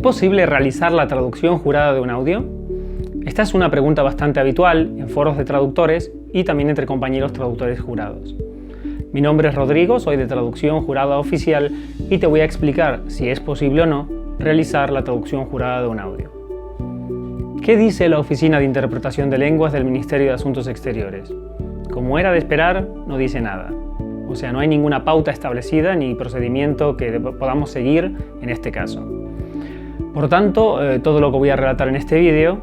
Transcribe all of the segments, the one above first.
posible realizar la traducción jurada de un audio? Esta es una pregunta bastante habitual en foros de traductores y también entre compañeros traductores jurados. Mi nombre es Rodrigo, soy de Traducción Jurada Oficial y te voy a explicar si es posible o no realizar la traducción jurada de un audio. ¿Qué dice la Oficina de Interpretación de Lenguas del Ministerio de Asuntos Exteriores? Como era de esperar, no dice nada. O sea, no hay ninguna pauta establecida ni procedimiento que podamos seguir en este caso. Por tanto, todo lo que voy a relatar en este vídeo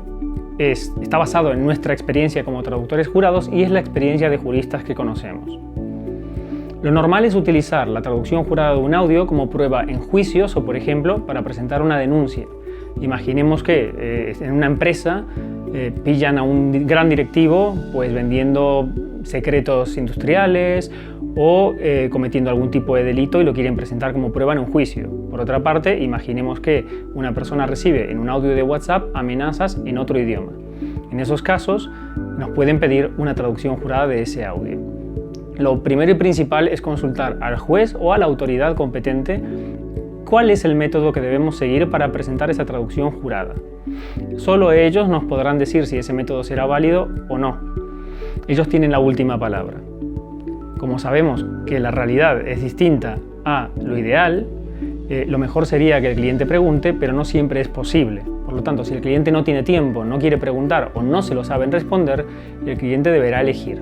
está basado en nuestra experiencia como traductores jurados y es la experiencia de juristas que conocemos. Lo normal es utilizar la traducción jurada de un audio como prueba en juicios o, por ejemplo, para presentar una denuncia. Imaginemos que en una empresa pillan a un gran directivo pues vendiendo secretos industriales o cometiendo algún tipo de delito y lo quieren presentar como prueba en un juicio. Por otra parte, imaginemos que una persona recibe en un audio de WhatsApp amenazas en otro idioma. En esos casos nos pueden pedir una traducción jurada de ese audio. Lo primero y principal es consultar al juez o a la autoridad competente cuál es el método que debemos seguir para presentar esa traducción jurada. Solo ellos nos podrán decir si ese método será válido o no. Ellos tienen la última palabra. Como sabemos que la realidad es distinta a lo ideal, lo mejor sería que el cliente pregunte, pero no siempre es posible. Por lo tanto, si el cliente no tiene tiempo, no quiere preguntar o no se lo saben responder, el cliente deberá elegir.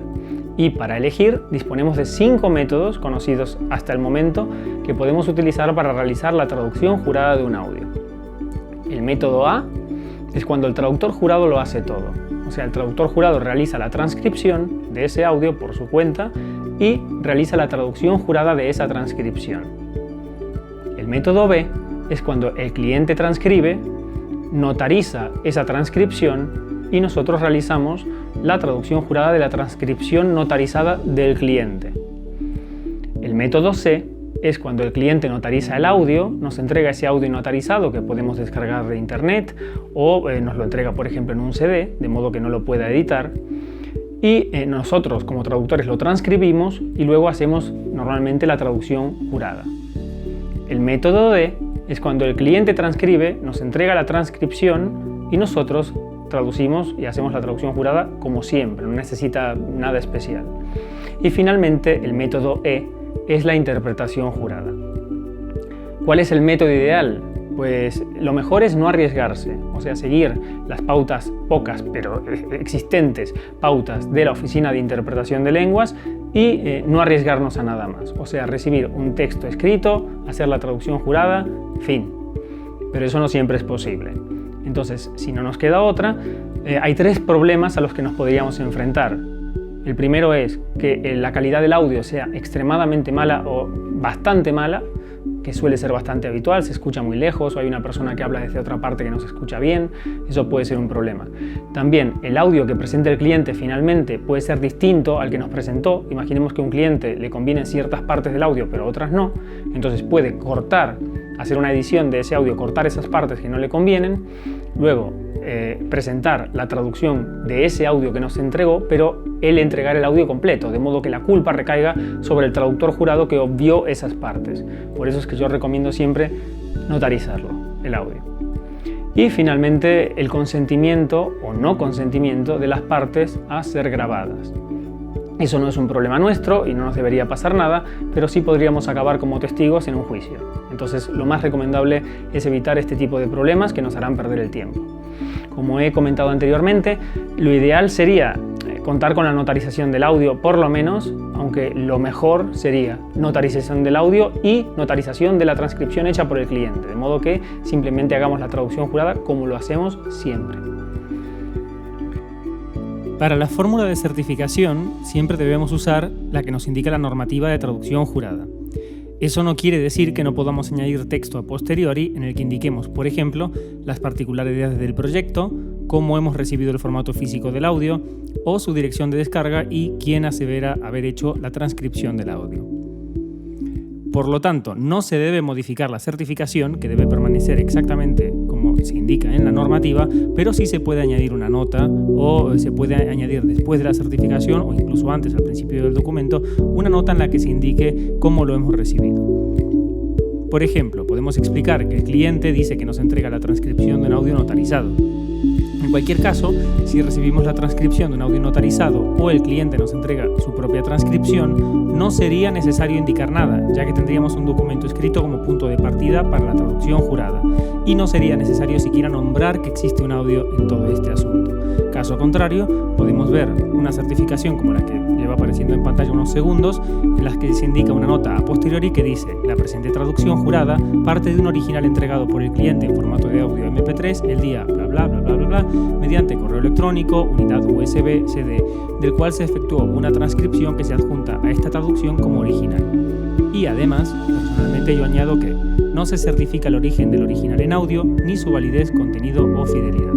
Y para elegir disponemos de 5 métodos conocidos hasta el momento que podemos utilizar para realizar la traducción jurada de un audio. El método A es cuando el traductor jurado lo hace todo. O sea, el traductor jurado realiza la transcripción de ese audio por su cuenta y realiza la traducción jurada de esa transcripción. El método B es cuando el cliente transcribe, notariza esa transcripción y nosotros realizamos la traducción jurada de la transcripción notarizada del cliente. El método C es cuando el cliente notariza el audio, nos entrega ese audio notarizado que podemos descargar de internet o nos lo entrega, por ejemplo, en un CD, de modo que no lo pueda editar. Y nosotros, como traductores, lo transcribimos y luego hacemos normalmente la traducción jurada. El método D es cuando el cliente transcribe, nos entrega la transcripción y nosotros traducimos y hacemos la traducción jurada como siempre, no necesita nada especial. Y finalmente el método E es la interpretación jurada. ¿Cuál es el método ideal? Pues lo mejor es no arriesgarse, o sea, seguir las pautas, pocas pero existentes pautas de la Oficina de Interpretación de Lenguas y no arriesgarnos a nada más. O sea, recibir un texto escrito, hacer la traducción jurada, fin. Pero eso no siempre es posible. Entonces, si no nos queda otra, hay 3 problemas a los que nos podríamos enfrentar. El primero es que la calidad del audio sea extremadamente mala o bastante mala, que suele ser bastante habitual, se escucha muy lejos o hay una persona que habla desde otra parte que no se escucha bien, eso puede ser un problema. También el audio que presente el cliente finalmente puede ser distinto al que nos presentó. Imaginemos que a un cliente le convienen ciertas partes del audio pero otras no, entonces puede cortar, hacer una edición de ese audio, cortar esas partes que no le convienen, luego presentar la traducción de ese audio que nos entregó, pero él entregar el audio completo, de modo que la culpa recaiga sobre el traductor jurado que obvió esas partes. Por eso es que yo recomiendo siempre notarizarlo, el audio. Y finalmente el consentimiento o no consentimiento de las partes a ser grabadas. Eso no es un problema nuestro y no nos debería pasar nada, pero sí podríamos acabar como testigos en un juicio. Entonces, lo más recomendable es evitar este tipo de problemas que nos harán perder el tiempo. Como he comentado anteriormente, lo ideal sería contar con la notarización del audio por lo menos, aunque lo mejor sería notarización del audio y notarización de la transcripción hecha por el cliente, de modo que simplemente hagamos la traducción jurada como lo hacemos siempre. Para la fórmula de certificación siempre debemos usar la que nos indica la normativa de traducción jurada. Eso no quiere decir que no podamos añadir texto a posteriori en el que indiquemos, por ejemplo, las particularidades del proyecto, cómo hemos recibido el formato físico del audio o su dirección de descarga y quién asevera haber hecho la transcripción del audio. Por lo tanto, no se debe modificar la certificación, que debe permanecer exactamente como se indica en la normativa, pero sí se puede añadir una nota o se puede añadir después de la certificación o incluso antes, al principio del documento, una nota en la que se indique cómo lo hemos recibido. Por ejemplo, podemos explicar que el cliente dice que nos entrega la transcripción de un audio notarizado. En cualquier caso, si recibimos la transcripción de un audio notarizado o el cliente nos entrega su propia transcripción, no sería necesario indicar nada, ya que tendríamos un documento escrito como punto de partida para la traducción jurada, y no sería necesario siquiera nombrar que existe un audio en todo este asunto. Caso contrario, podemos ver una certificación como la que lleva apareciendo en pantalla unos segundos, en las que se indica una nota a posteriori que dice: la presente traducción jurada parte de un original entregado por el cliente en formato de audio MP3 el día bla bla bla bla bla bla, mediante correo electrónico, unidad USB, CD, del cual se efectuó una transcripción que se adjunta a esta traducción como original. Y además, personalmente yo añado que no se certifica el origen del original en audio, ni su validez, contenido o fidelidad.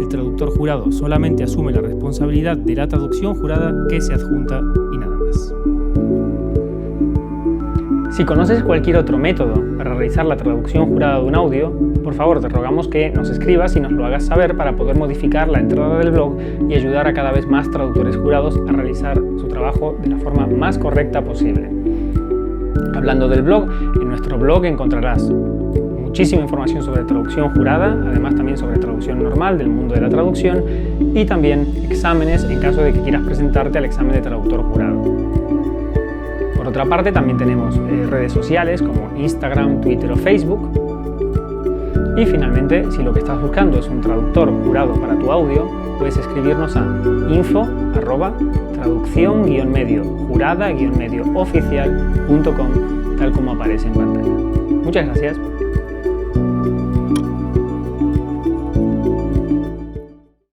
El traductor jurado solamente asume la responsabilidad de la traducción jurada que se adjunta y nada más. Si conoces cualquier otro método para realizar la traducción jurada de un audio, por favor te rogamos que nos escribas y nos lo hagas saber para poder modificar la entrada del blog y ayudar a cada vez más traductores jurados a realizar su trabajo de la forma más correcta posible. Hablando del blog, en nuestro blog encontrarás muchísima información sobre traducción jurada, además también sobre traducción normal del mundo de la traducción y también exámenes en caso de que quieras presentarte al examen de traductor jurado. Por otra parte, también tenemos redes sociales como Instagram, Twitter o Facebook. Y finalmente, si lo que estás buscando es un traductor jurado para tu audio, puedes escribirnos a info@traducción-medio jurada-medioOficial.com, tal como aparece en pantalla. Muchas gracias.